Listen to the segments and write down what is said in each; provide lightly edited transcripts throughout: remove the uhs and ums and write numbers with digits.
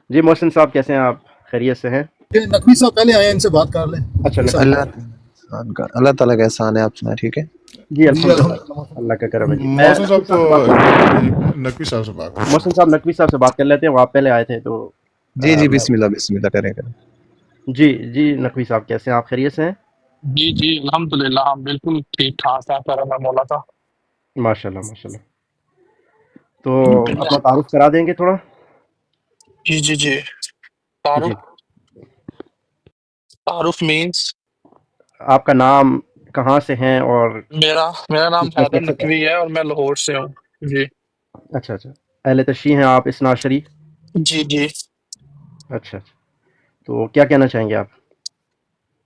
جی محسن صاحب کیسے ہیں آپ؟ خیریت سے ہیں؟ کہ نقوی صاحب پہلے آئے ہیں، ان سے بات کر لیں۔ اچھا نقوی نقوی صاحب صاحب، اللہ تعالیٰ کا احسان ہے، آپ سنائیں ٹھیک ہے؟ جی جی الحمدللہ، الحمدللہ۔ اللہ کا کرم ہے۔ جی میں محسن نقوی صاحب صاحب تو سے بات کر نقوی صاحب سے بات کریں۔ محسن صاحب نقوی صاحب سے بات کر لیتے ہیں، وہ آپ پہلے آئے تھے تو جی جی، میں بسم اللہ بسم اللہ کریں کریں۔ جی جی نقوی صاحب کیسے ہیں آپ؟ خیریت سے ہیں؟ جی جی الحمدللہ ہم بالکل ٹھیک ٹھاک ہے، کرم ہے مولا کا۔ ماشاءاللہ ماشاءاللہ۔ تو اپنا تعارف کرا دیں گے تھوڑا؟ جی جی جی جی تعارف مینس آپ کا نام، کہاں سے ہیں اور میرا نام کس حیدر مقصد سے؟ نقوی ہے اور میں لاہور سے ہوں۔ جی اچھا اچھا، اہل تشیع ہیں آپ، اسنا شریف؟ جی جی اچھا اچھا، تو کیا کہنا چاہیں گے آپ؟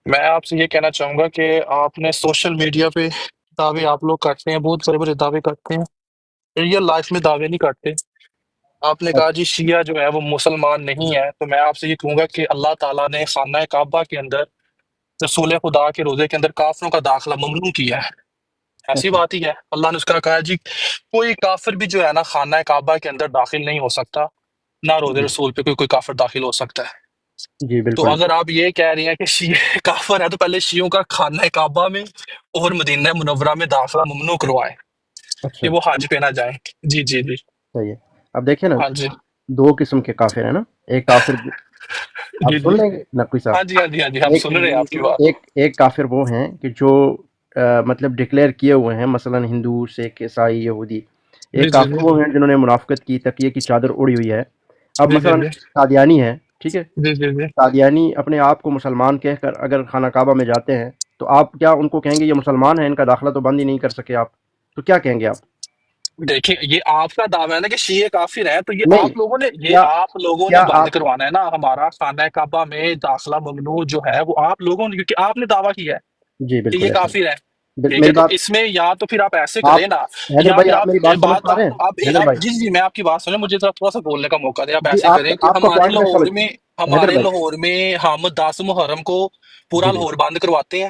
میں آپ سے یہ کہنا چاہوں گا کہ آپ نے سوشل میڈیا پہ دعوے آپ لوگ کرتے ہیں، بہت بڑے بڑے دعوے کرتے ہیں، ریئل لائف میں دعوے نہیں کرتے۔ آپ نے کہا جی شیعہ جو ہے وہ مسلمان نہیں ہے، تو میں آپ سے یہ کہوں گا کہ اللہ تعالیٰ نے خانہ کعبہ کے اندر رسول خدا کے روزے کے اندر کافروں کا داخلہ ممنوع کیا ہے۔ ایسی اچھا بات ہی ہے، اللہ نے اس کا کہا جی کوئی کافر بھی جو ہے نا خانہ کعبہ کے اندر داخل نہیں ہو سکتا، نہ روزے جی رسول پہ کوئی کافر داخل ہو سکتا ہے۔ جی تو بالکل۔ اگر آپ یہ کہہ رہی ہیں کہ شیعہ کافر ہے، تو پہلے شیعوں کا خانہ کعبہ میں اور مدینہ منورہ میں داخلہ ممنوع کروائے اچھا کہ وہ حج پہ نہ جائیں۔ جی جی جی صحیح ہے۔ اب دیکھیں نا، ہاں جی دو قسم کے کافر ہیں نا، ایک کافر، آپ جی جی سن لیں گے نقوی صاحب؟ ہاں جی ہاں جی ہاں جی ہم ایک سن رہے ہیں آپ کی بات۔ ایک کافر وہ ہیں کہ جو مطلب ڈکلیئر کیے ہوئے ہیں، مثلا ہندو، سکھ، عیسائی، یہودی۔ جی ایک جی کافر جی وہ ہیں جنہوں نے منافقت کی، تقیے کی چادر اڑی ہوئی ہے۔ اب جی مثلا جی قادیانی ہے، ٹھیک ہے؟ جی جی جی قادیانی اپنے آپ کو مسلمان کہہ کر اگر خانہ کعبہ میں جاتے ہیں تو آپ کیا ان کو کہیں گے یہ مسلمان ہیں، ان کا داخلہ تو بند ہی نہیں کر سکے آپ؟ تو کیا کہیں گے آپ؟ دیکھیں یہ آپ کا دعویٰ ہے نا کہ شیعہ کافر ہے، تو یہ نہیں، کیا آپ لوگوں نے کیا بند آپ، کروانا ہے نا ہمارا خانہ کعبہ میں داخلہ ممنوع جو ہے، وہ آپ لوگوں نے، کیونکہ آپ نے دعویٰ کیا ہے جی کہ بالکل یہ ایسا کافر ہے۔ ٹھیک ہے، میری تو بات، اس میں یا تو پھر آپ ایسے آپ کریں نا، حیدر یا بھائی پھر آپ میری بات سمجھ بات پا رہے ہیں؟ حیدر آپ بھائی جی جی میں آپ کی بات سنیں، مجھے تھوڑا سا بولنے کا موقع دیں۔ آپ جی، ایسے کریں کہ آپ کا پوائنٹ میں سمجھ، حیدر بھائی ہمارے لاہور میں ہم 10 محرم کو پورا جی جی لاہور بند کرواتے ہیں،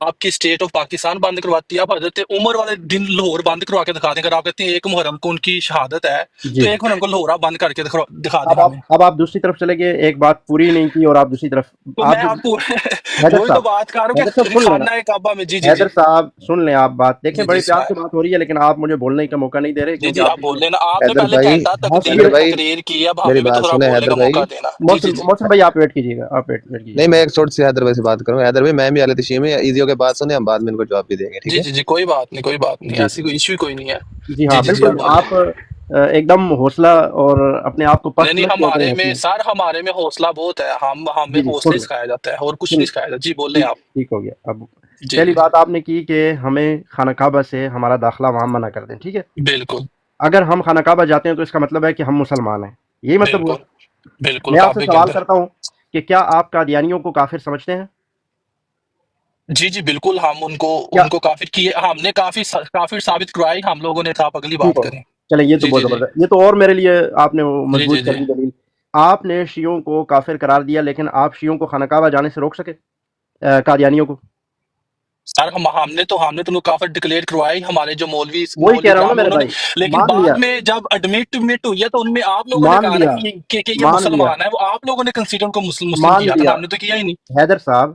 آپ کی اسٹیٹ آف پاکستان بند کرواتی ہے۔ آپ حضرت عمر والے دن لاہور بند کروا کے دکھا دیں۔ اگر آپ کہتے ہیں 1 محرم کو ان کی شہادت ہے، جی، تو 1 محرم کو لاہور آپ بند کر کے دکھا دیں ہمیں۔ اب آپ دوسری طرف چلے گئے، ایک بات پوری نہیں کی اور آپ دوسری طرف، تو آپ میں جو آپ کو حیدر وہی تو صاحب، بات کر رہا حیدر ہوں صاحب کہ سن لینا، خانہ کعبہ میں جی جی جی حیدر صاحب سن لیں آپ بات، دیکھیں جی جی بڑی پیار سے سنائے۔ بات ہو رہی ہے لیکن آپ مجھے بولنے کا موقع نہیں دے رہے جی کیونکہ جی آپ آپ بول لینا، آپ نے حیدر پہلے بھائی، گھنٹہ حیدر بھائی تقریر کی، اب میری ہمیں بھی بات تھوڑا سنیں، بولنے حیدر کا بھائی موقع دینا۔ جی جی جی محسن بھائی آپ ویٹ کیجیے گا، آپ ویٹ کیجیے نہیں، گا۔ میں ایک چھوٹی سی حیدر بھائی سے بات کروں گا۔ حیدر بھائی میں بھی اہل تشیع میں، ایزی ہو کے بات سنیں، ہم بعد میں ان کو جواب بھی دیں گے، ٹھیک جی ہے؟ جی جی کوئی بات نہیں، کوئی بات نہیں، جی ایسی کوئی ایشو کوئی نہیں ہے۔ جی جی ہاں جی جی بالکل، آپ بولیں۔ آپ ایک دم حوصلہ اور اپنے آپ کو نہیں پست نہیں، نہ کیا کریں ایسی۔ ہمارے میں حوصلہ بہت ہے، ہمیں جی جی حوصلے سن لیں، سکھایا جاتا ہے اور کچھ سن، نہیں سکھایا جاتا۔ جی بولیں ٹھیک آپ۔ ٹھیک ہو گیا۔ اب جی پہلی جی بات آپ نے کی کہ ہمیں خانہ کعبہ سے ہمارا داخلہ وہاں منع کر دیں، ٹھیک ہے؟ بالکل اگر ہم خانہ کعبہ جاتے ہیں تو اس کا مطلب ہے کہ ہم مسلمان ہیں، یہی مطلب ہوا؟ بالکل بالکل میں آپ سے کعبے کے سوال اندر۔ کرتا ہوں کہ کیا آپ قادیانیوں کو کافر سمجھتے ہیں؟ جی جی بالکل، ہم کیا، ان کو کافر کیے، ہم نے کافر ثابت کروائی ہم لوگوں نے۔ آپ اگلی ٹھیک بات ہو گیا، کریں۔ چلیں یہ تو جی بہت جی جی زبردست، یہ تو اور میرے لیے آپ نے وہ جی جی مضبوط کر جی دی دلیل۔ آپ نے شیعوں کو کافر قرار دیا لیکن آپ شیعوں کو خانہ کعبہ جانے سے روک سکے، قادیانیوں کو؟ سر ہم نے تو ان کو کافر ڈکلیئر کروائی، ہمارے جو وہی کہہ مولوی رہا ہوں نا کرام ہیں میرے انہوں نے، بھائی، لیکن مان لیا، بعد میں جب ایڈمٹ ہوئی ہے تو ان میں آپ لوگوں نے مان کہا نا لیا، کہ یہ مان لیا، مسلمان ہے، وہ آپ لوگوں نے کنسیڈر ان کو مسلم مان کیا تھا، لیا ہم نے تو کیا ہی نہیں۔ حیدر صاحب،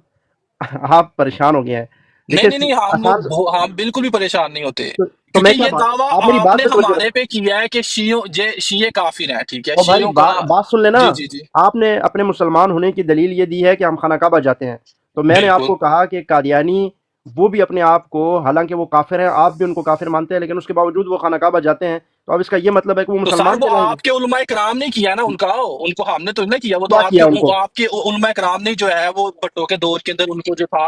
آپ پریشان ہو گئے ہیں، نہیں دیکھیں نہیں نہیں، آسان سے، ہم بالکل بھی پریشان نہیں ہوتے، تو کیونکہ میں کیا یہ بات، دعویٰ آپ میری آپ بات نے پہ توجہ ہمارے رکھیں۔ پہ کیا ہے کہ شیعہ کافر ہیں، ٹھیک ہے، اور بھائی شیعوں کا۔ بات سن لینا، جی جی جی آپ نے اپنے مسلمان ہونے کی دلیل یہ دی ہے کہ ہم خانہ کعبہ جاتے ہیں، تو میں نے آپ بالکل کو کہا کہ قادیانی وہ بھی اپنے آپ کو، حالانکہ وہ کافر ہیں، آپ بھی ان کو کافر مانتے ہیں، لیکن اس کے باوجود وہ خانہ کعبہ جاتے ہیں، تو اب اس کا یہ مطلب ہے کہ وہ تو سر مسلمان وہ کہلائیں گے؟ آپ کے علماء کرام نے کیا نا، ان کو ہم نے تو نہیں کیا، وہ تو کیا کیا ان کو؟ آپ کے علماء کرام نے جو ہے وہ بھٹو کے دور کے اندر ان کو جو تھا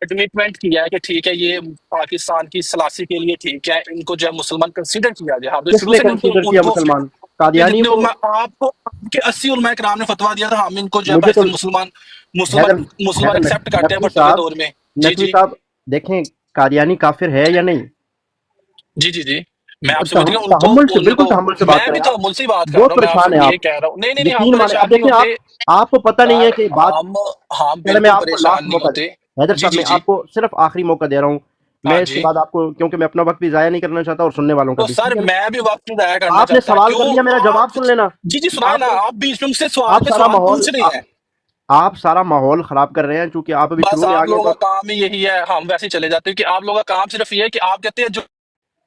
ایڈمٹمنٹ کیا ہے کہ ٹھیک ہے یہ پاکستان کی سلاستی کے لیے ٹھیک ہے، ان کو جو ہے مسلمان کنسیڈر کیا جائے۔ ہم تو کس شروع نے سے کنسیڈر ان کیا کو مسلمان؟ کہ قادیانی جتنے کو؟ علماء آپ کے 80 علماء کرام نے فتویٰ دیا تھا، ہم ان کو جو ہے مجھے تو بحث مسلمان حیدر مسلمان حیدر ایکسیپٹ کرتے ہیں نقوی بھٹو کے صاحب، دور میں۔ جی نقوی جی صاحب دیکھیں، قادیانی کافر ہے یا نہیں؟ جی جی جی میں آپ سے بتاؤں تحمل سے، ان بالکل کو تحمل سے بات میں کریں بھی آپ، تو مل سے بات کر رہا بہت ہوں، میں آپ سے پریشان ہیں آپ، یہ کہہ رہا ہوں، نہیں نہیں نہیں، ہم یقین مانیں۔ اب پریشان نہیں دیکھیں ہوتے آپ کو پتہ نہیں سر، ہے کہ بات، ہم پہلے میں بالکل آپ کو پریشان لاسٹ نہیں موقع ہوتے۔ حیدر جی صاحب جی میں جی آپ کو صرف آخری موقع دے رہا ہوں، میں ہاں اس کے جی بعد آپ کو، کیونکہ میں اپنا وقت بھی ضائع نہیں کرنا چاہتا اور سننے والوں کا تو بھی، سر ٹھیک ہے نا؟ میں بھی وقت نہیں ضائع کرنا آپ نے چاہتا، سوال کیوں کر لیا، میرا جواب سن لینا. جی سنائے نا، آپ آپ بیچ میں مجھ سے سوال آپ پہ سارا سوال ماحول پوچھ رہے ہیں. آپ سارا ماحول خراب کر رہے ہیں، چونکہ آپ ابھی بس شروع میں آ آپ گئے لوگوں تو کا کام ہی یہی ہے، ہم ویسے ہی چلے جاتے ہیں کہ آپ لوگوں کا کام صرف یہ ہے کہ آپ کہتے ہیں جو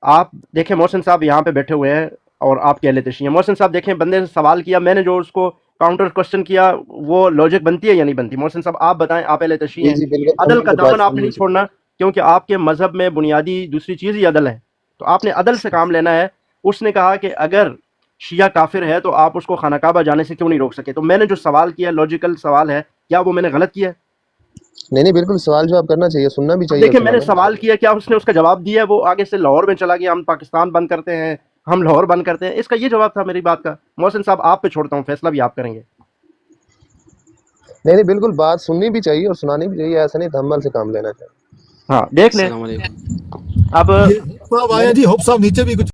آپ دیکھیں محسن صاحب یہاں پہ بیٹھے ہوئے ہیں اور آپ کے اہل تشیع ہیں. محسن صاحب دیکھیں، بندے سے سوال کیا میں نے، جو اس کو کاؤنٹر کوشچن کیا، وہ لاجک بنتی ہے یا نہیں بنتی؟ محسن صاحب آپ بتائیں، آپ اہل تشیع جی ہیں. جی بالکل، ہم عدل ان کا کی دامن بات آپ نے سن نہیں لی. چھوڑنا، کیونکہ آپ کے مذہب میں بنیادی دوسری چیز ہی عدل ہے، تو آپ نے عدل سے کام لینا ہے. اس نے کہا کہ اگر شیعہ کافر ہے تو آپ اس کو خانہ کعبہ جانے سے کیوں نہیں روک سکے؟ تو میں نے جو سوال کیا لاجیکل سوال ہے، کیا وہ میں نے غلط کیا ہے؟ نہیں بالکل، سوال جواب کرنا چاہیے، سننا بھی اب چاہیے. دیکھیں، میں نے سنانا سوال کیا، کیا اس نے اس کا جواب دیا ہے؟ وہ آگے سے لاہور میں چلا گیا، ہم پاکستان بند کرتے ہیں، ہم لاہور بند کرتے ہیں. اس کا یہ جواب تھا میری بات کا. محسن صاحب آپ پہ چھوڑتا ہوں، فیصلہ بھی آپ کریں گے. نہیں بالکل، بات سننی بھی چاہیے اور سنانی بھی چاہیے، ایسا نہیں تحمل سے کام لینا چاہیے. ہاں دیکھ لیں. السلام علیکم. اب یہ صاحب میں آیا نے جی، ہوپ صاحب نیچے بھی کچھ